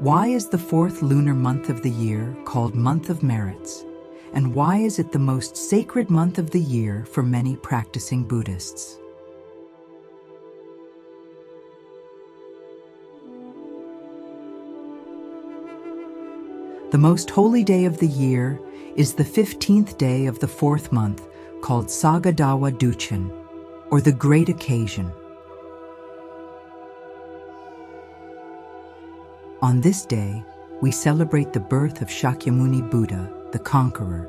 Why is the fourth lunar month of the year called Month of Merits? And why is it the most sacred month of the year for many practicing Buddhists? The most holy day of the year is the 15th day of the fourth month, called Sagadawa Duchen, or the Great Occasion. On this day, we celebrate the birth of Shakyamuni Buddha, the Conqueror,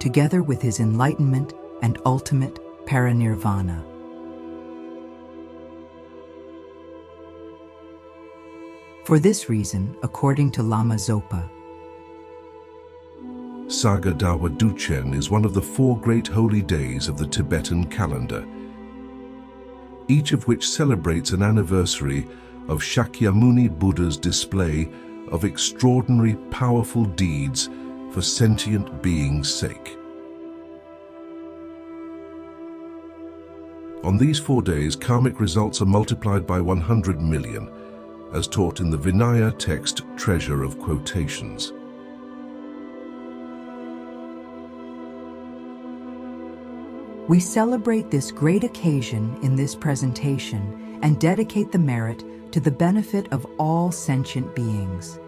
together with his enlightenment and ultimate parinirvana. For this reason, according to Lama Zopa, Sagadawa Duchen is one of the 4 great holy days of the Tibetan calendar, each of which celebrates an anniversary of Shakyamuni Buddha's display of extraordinary powerful deeds for sentient beings' sake. On these 4 days, karmic results are multiplied by 100 million, as taught in the Vinaya text Treasure of Quotations. We celebrate this great occasion in this presentation and dedicate the merit to the benefit of all sentient beings.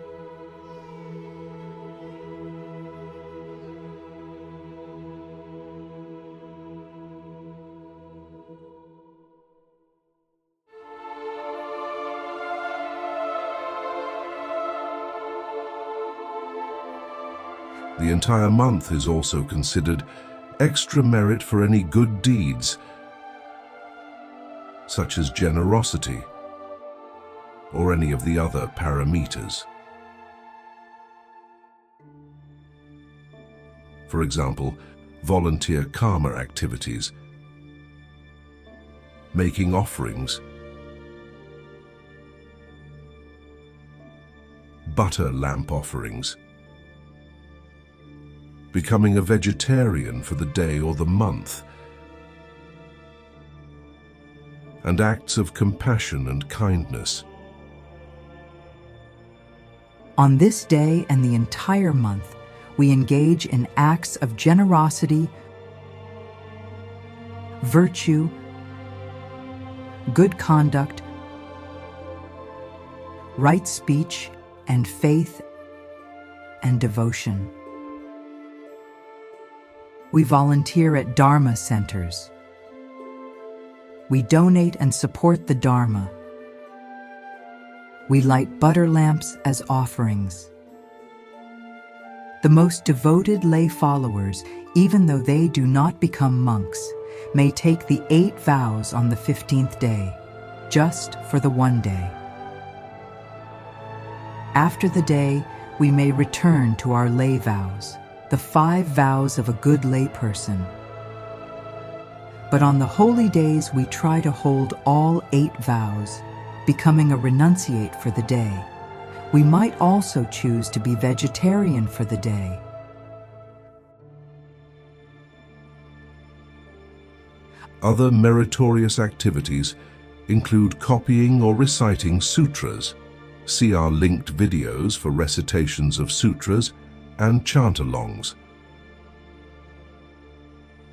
The entire month is also considered extra merit for any good deeds, such as generosity, or any of the other paramitas. For example, volunteer karma activities, making offerings, butter lamp offerings, becoming a vegetarian for the day or the month, and acts of compassion and kindness. On this day and the entire month, we engage in acts of generosity, virtue, good conduct, right speech, and faith and devotion. We volunteer at Dharma centers. We donate and support the Dharma. We light butter lamps as offerings. The most devoted lay followers, even though they do not become monks, may take the 8 vows on the 15th day, just for the one day. After the day, we may return to our lay vows, the 5 vows of a good layperson. But on the holy days, we try to hold all 8 vows, becoming a renunciate for the day. We might also choose to be vegetarian for the day. Other meritorious activities include copying or reciting sutras. See our linked videos for recitations of sutras and chant-alongs.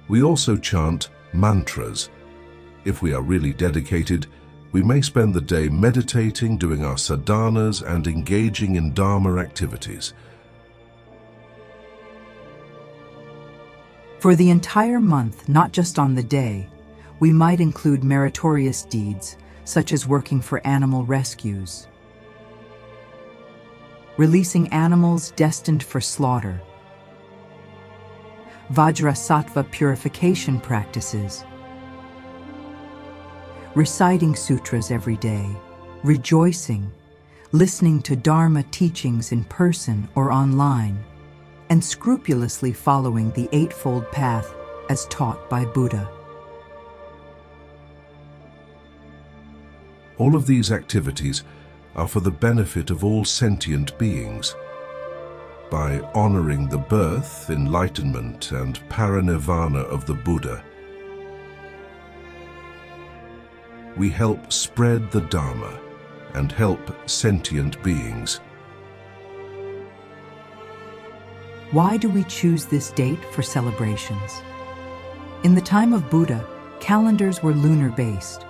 We also chant mantras. If we are really dedicated, we may spend the day meditating, doing our sadhanas, and engaging in Dharma activities. For the entire month, not just on the day, we might include meritorious deeds, such as working for animal rescues, releasing animals destined for slaughter, Vajrasattva purification practices, reciting sutras every day, rejoicing, listening to Dharma teachings in person or online, and scrupulously following the Eightfold Path as taught by Buddha. All of these activities are for the benefit of all sentient beings. By honoring the birth, enlightenment, and parinirvana of the Buddha, we help spread the Dharma and help sentient beings. Why do we choose this date for celebrations? In the time of Buddha, calendars were lunar-based.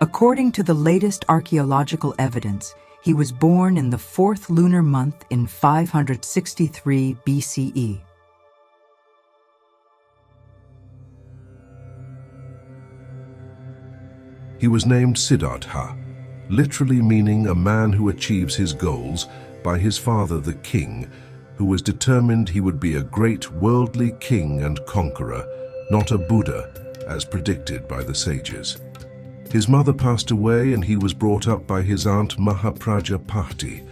According to the latest archaeological evidence, he was born in the 4th lunar month in 563 BCE. He was named Siddhartha, literally meaning a man who achieves his goals, by his father the king, who was determined he would be a great worldly king and conqueror, not a Buddha, as predicted by the sages. His mother passed away and he was brought up by his aunt Mahaprajapati.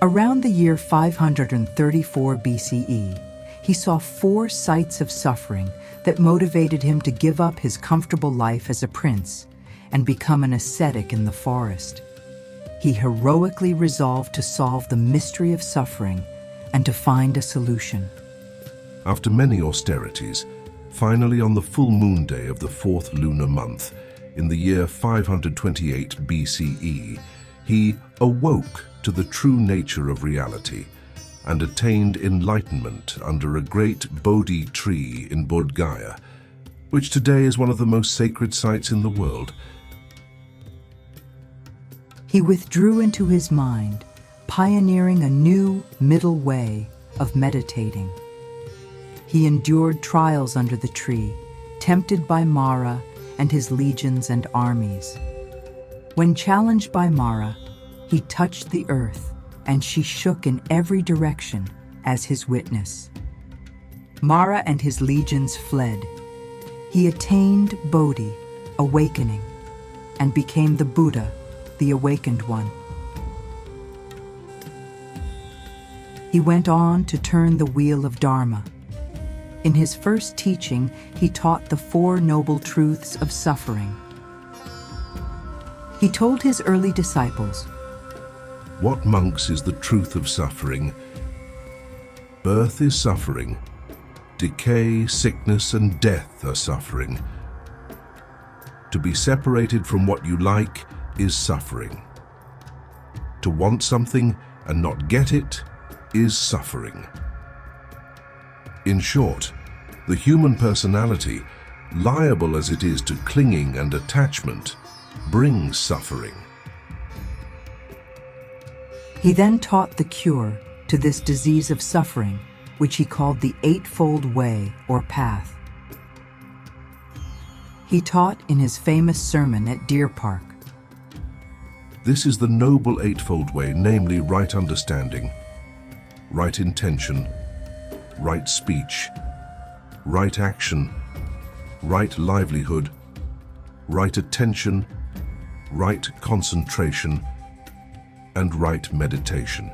Around the year 534 BCE, he saw 4 sights of suffering that motivated him to give up his comfortable life as a prince and become an ascetic in the forest. He heroically resolved to solve the mystery of suffering and to find a solution. After many austerities, finally on the full moon day of the 4th lunar month, in the year 528 BCE, he awoke to the true nature of reality and attained enlightenment under a great Bodhi tree in Bodh Gaya, which today is one of the most sacred sites in the world. He withdrew into his mind, pioneering a new middle way of meditating. He endured trials under the tree, tempted by Mara and his legions and armies. When challenged by Mara, he touched the earth, and she shook in every direction as his witness. Mara and his legions fled. He attained Bodhi, awakening, and became the Buddha, the awakened one. He went on to turn the wheel of Dharma. In his first teaching, he taught the 4 noble truths of suffering. He told his early disciples, What, monks, is the truth of suffering? Birth is suffering. Decay, sickness, and death are suffering. To be separated from what you like is suffering. To want something and not get it is suffering. In short, the human personality, liable as it is to clinging and attachment, brings suffering. He then taught the cure to this disease of suffering, which he called the Eightfold Way or Path. He taught in his famous sermon at Deer Park, This is the Noble Eightfold Way, namely right understanding, right intention, right speech, right action, right livelihood, right attention, right concentration, and right meditation.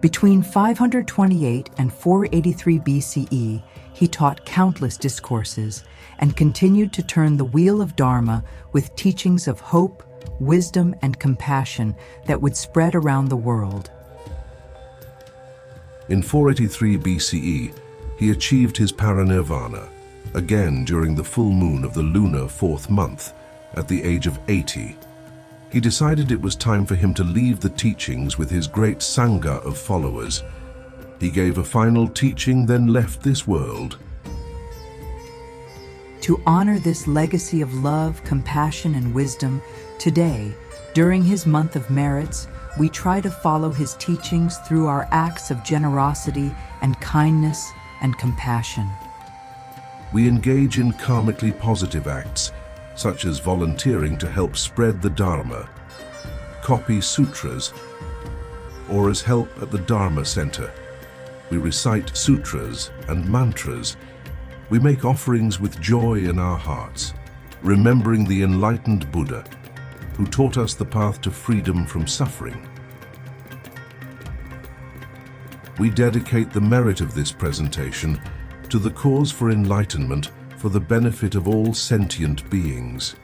Between 528 and 483 BCE, he taught countless discourses and continued to turn the wheel of Dharma with teachings of hope, wisdom, and compassion that would spread around the world. In 483 BCE, he achieved his parinirvana, again during the full moon of the lunar 4th month, at the age of 80. He decided it was time for him to leave the teachings with his great sangha of followers. He gave a final teaching, then left this world. To honor this legacy of love, compassion, and wisdom, today, during his month of merits, we try to follow his teachings through our acts of generosity and kindness and compassion. We engage in karmically positive acts, such as volunteering to help spread the Dharma, copy sutras, or as help at the Dharma Center. We recite sutras and mantras. We make offerings with joy in our hearts, remembering the enlightened Buddha, who taught us the path to freedom from suffering. We dedicate the merit of this presentation to the cause for enlightenment for the benefit of all sentient beings.